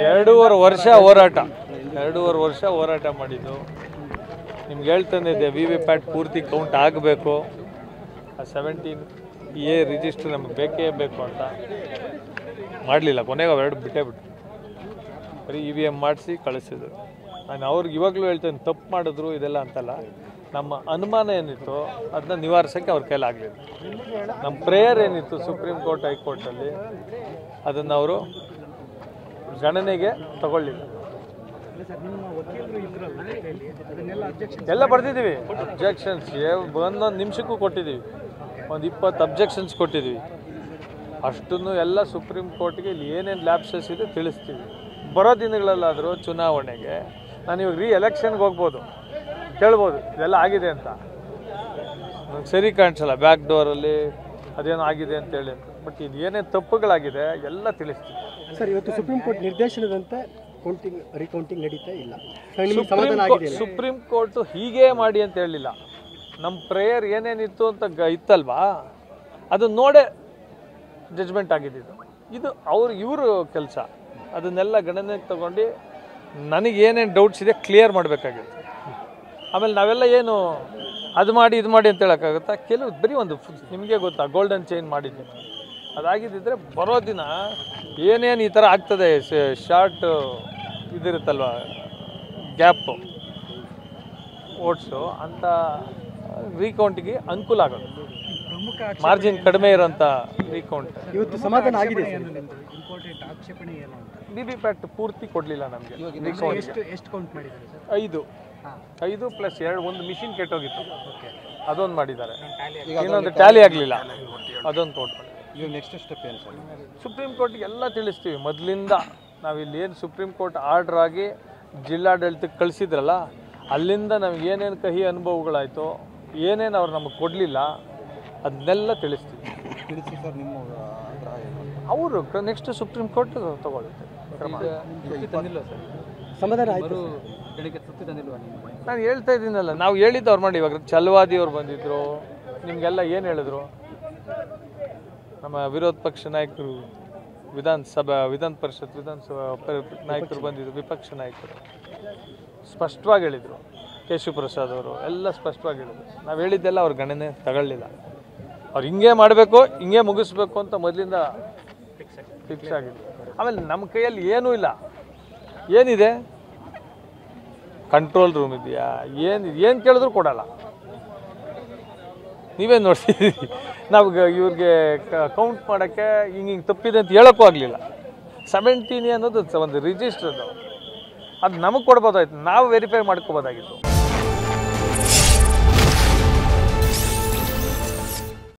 ಎರಡೂವರೆ ವರ್ಷ ಹೋರಾಟ ಮಾಡಿದ್ದು. ನಿಮ್ಗೆ ಹೇಳ್ತಾನಿದ್ದೆ ವಿ ವಿ ಪ್ಯಾಟ್ ಪೂರ್ತಿ ಕೌಂಟ್ ಆಗಬೇಕು, ಆ 17A ರಿಜಿಸ್ಟ್ರ್ ನಮಗೆ ಬೇಕೇ ಬೇಕು ಅಂತ ಮಾಡಲಿಲ್ಲ. ಕೊನೆಗೆ ಅವೆರಡು ಬಿಟ್ಟೇ ಬರೀ EVM ಮಾಡಿಸಿ ಕಳಿಸಿದ್ರು. ನಾನು ಅವ್ರಿಗೆ ಇವಾಗಲೂ ಹೇಳ್ತೇನೆ, ತಪ್ಪು ಮಾಡಿದ್ರು ಇದೆಲ್ಲ ಅಂತಲ್ಲ, ನಮ್ಮ ಅನುಮಾನ ಏನಿತ್ತು ಅದನ್ನ ನಿವಾರಿಸೋಕ್ಕೆ ಅವ್ರ ಕೈಲಾಗಲಿಲ್ಲ. ನಮ್ಮ ಪ್ರೇಯರ್ ಏನಿತ್ತು ಸುಪ್ರೀಂ ಕೋರ್ಟ್ ಹೈಕೋರ್ಟಲ್ಲಿ ಅದನ್ನು ಅವರು ಗಣನೆಗೆ ತಗೊಳ್ಳಿಲ್ಲ. ಎಲ್ಲ ಬರ್ತಿದ್ದೀವಿ, ಅಬ್ಜೆಕ್ಷನ್ಸ್ ಒಂದೊಂದು ನಿಮಿಷಕ್ಕೂ ಕೊಟ್ಟಿದ್ದೀವಿ, ಒಂದು 20 ಅಬ್ಜೆಕ್ಷನ್ಸ್ ಕೊಟ್ಟಿದ್ದೀವಿ. ಅಷ್ಟನ್ನು ಎಲ್ಲ ಸುಪ್ರೀಂ ಕೋರ್ಟ್ಗೆ ಇಲ್ಲಿ ಏನೇನು ಲ್ಯಾಪ್ಸಸ್ ಇದೆ ತಿಳಿಸ್ತೀವಿ. ಬರೋ ದಿನಗಳಲ್ಲಾದರೂ ಚುನಾವಣೆಗೆ ನಾನು ಇವಾಗ ಎಲೆಕ್ಷನ್ಗೆ ಹೋಗ್ಬೋದು, ಕೇಳ್ಬೋದು ಇದೆಲ್ಲ ಆಗಿದೆ ಅಂತ. ನನಗೆ ಸರಿ ಕಾಣಿಸಲ್ಲ ಬ್ಯಾಕ್ ಡೋರಲ್ಲಿ ಅದೇನೋ ಆಗಿದೆ ಅಂತೇಳಿ, ಬಟ್ ಇದು ಏನೇನು ತಪ್ಪುಗಳಾಗಿದೆ ಎಲ್ಲ ತಿಳಿಸ್ತೀವಿ. ಸರ್, ಇವತ್ತು ಸುಪ್ರೀಂ ಕೋರ್ಟ್ ನಿರ್ದೇಶನದಂತೆ ರೀಕೌಂಟಿಂಗ್ ನಡೀತಾ ಇಲ್ಲ. ಸುಪ್ರೀಂ ಕೋರ್ಟ್ ಹೀಗೆ ಮಾಡಿ ಅಂತ ಹೇಳಲಿಲ್ಲ. ನಮ್ಮ ಪ್ರೇಯರ್ ಏನೇನಿತ್ತು ಅಂತ ಇತ್ತಲ್ವಾ, ಅದನ್ನ ನೋಡೇ ಜಜ್ಮೆಂಟ್ ಆಗಿದ್ದು. ಇದು ಇವರು ಕೆಲಸ, ಅದನ್ನೆಲ್ಲ ಗಣನೆಗೆ ತಗೊಂಡು ನನಗೆ ಏನೇನು ಡೌಟ್ಸ್ ಇದೆ ಕ್ಲಿಯರ್ ಮಾಡಬೇಕಾಗಿತ್ತು. ಆಮೇಲೆ ನಾವೆಲ್ಲ ಏನು ಅದು ಮಾಡಿ ಇದು ಮಾಡಿ ಅಂತ ಹೇಳೋಕ್ಕಾಗುತ್ತಾ? ಕೆಲವು ಬರೀ ಒಂದು ನಿಮಗೆ ಗೊತ್ತಾ ಗೋಲ್ಡನ್ ಚೈನ್ ಮಾಡಿದ್ದೆ, ಅದಾಗಿದ್ದಿದ್ರೆ ಬರೋ ದಿನ ಏನೇನು ಈ ಥರ ಆಗ್ತದೆ, ಶಾರ್ಟ್ ಇದಿರುತ್ತಲ್ವ ಗ್ಯಾಪು ಓಟ್ಸು ಅಂತ ರೀಕೌಂಟಿಗೆ ಅನುಕೂಲ ಆಗೋದು, ಮಾರ್ಜಿನ್ ಕಡಿಮೆ ಇರೋಂಥ ರೀಕೌಂಟ್. ಇವತ್ತು ಸಮಾಧಾನ ಆಗಿದೆ. ವಿ ಪ್ಯಾಟ್ ಪೂರ್ತಿ ಕೊಡಲಿಲ್ಲ ನಮಗೆ. ಎಷ್ಟು ಕೌಂಟ್ ಮಾಡಿದ್ದಾರೆ ಸರ್? 5 ಪ್ಲಸ್ 2, ಒಂದು ಮಿಷಿನ್ ಕೆಟ್ಟೋಗಿತ್ತು, ಅದೊಂದು ಮಾಡಿದ್ದಾರೆ. ಇನ್ನೊಂದು ಟ್ಯಾಲಿ ಆಗಲಿಲ್ಲ, ಅದೊಂದು ಕೌಂಟ್ ಮಾಡಿ. ಈಗ ನೆಕ್ಸ್ಟ್ ಸ್ಟೆಪ್ ಏನು ಸರ್? ಸುಪ್ರೀಂ ಕೋರ್ಟ್ಗೆ ಎಲ್ಲ ತಿಳಿಸ್ತೀವಿ. ಮೊದಲಿಂದ ನಾವಿಲ್ಲಿ ಏನು ಸುಪ್ರೀಂ ಕೋರ್ಟ್ ಆರ್ಡ್ರ್ ಆಗಿ ಜಿಲ್ಲಾಡಳಿತಕ್ಕೆ ಕಳಿಸಿದ್ರಲ್ಲ, ಅಲ್ಲಿಂದ ನಮ್ಗೆ ಏನೇನು ಕಹಿ ಅನುಭವಗಳಾಯಿತು, ಏನೇನು ಅವ್ರು ನಮಗೆ ಕೊಡಲಿಲ್ಲ, ಅದನ್ನೆಲ್ಲ ತಿಳಿಸ್ತೀವಿ. ತಿಳಿಸಿ ಸರ್, ನಿಮ್ಮ ಅವರು ನೆಕ್ಸ್ಟ್ ಸುಪ್ರೀಂ ಕೋರ್ಟ್ ತಗೊಳ್ಳುತ್ತೆ ಕ್ರಮ. ಸಮಾಧಾನ ಆಯಿತು. ನಾನು ಹೇಳ್ತಾ ಇದ್ದೀನಲ್ಲ, ನಾವು ಹೇಳಿದ್ದು ಅವ್ರು ಮಾಡಿ. ಇವಾಗ ಛಲವಾದಿ ಅವ್ರು ಬಂದಿದ್ರು, ನಿಮಗೆಲ್ಲ ಏನು ಹೇಳಿದ್ರು? ನಮ್ಮ ವಿರೋಧ ಪಕ್ಷ ನಾಯಕರು, ವಿಧಾನ ಪರಿಷತ್ ನಾಯಕರು ಬಂದಿದ್ರು, ವಿಪಕ್ಷ ನಾಯಕರು ಸ್ಪಷ್ಟವಾಗಿ ಹೇಳಿದರು. ಕೇಶವ ಪ್ರಸಾದ್ ಅವರು ಎಲ್ಲ ಸ್ಪಷ್ಟವಾಗಿ ಹೇಳಿದರು. ನಾವು ಹೇಳಿದ್ದೆಲ್ಲ ಅವ್ರು ಗಣನೆ ತಗೊಳ್ಳಿಲ್ಲ. ಅವ್ರು ಹಿಂಗೆ ಮಾಡಬೇಕು, ಹಿಂಗೆ ಮುಗಿಸ್ಬೇಕು ಅಂತ ಮೊದಲಿಂದ ಫಿಕ್ಸ್ ಆಗಿತ್ತು. ಆಮೇಲೆ ನಮ್ಮ ಕೈಯಲ್ಲಿ ಏನೂ ಇಲ್ಲ. ಏನಿದೆ? ಕಂಟ್ರೋಲ್ ರೂಮ್ ಇದೆಯಾ? ಏನು ಕೇಳಿದ್ರು ಕೊಡಲ್ಲ. ನೀವೇನು ನೋಡ್ತಿದ್ದೀರಿ? ನಾವು ಇವ್ರಿಗೆ ಕೌಂಟ್ ಮಾಡೋಕ್ಕೆ ಹಿಂಗೆ ತಪ್ಪಿದೆ ಅಂತ ಹೇಳೋಕ್ಕೂ ಆಗಲಿಲ್ಲ. 17 ಅನ್ನೋದು ಒಂದು ರಿಜಿಸ್ಟ್ರದು, ಅದು ನಮಗೆ ಕೊಡ್ಬೋದಾಯ್ತು, ನಾವು ವೆರಿಫೈ ಮಾಡ್ಕೋಬೋದಾಗಿತ್ತು.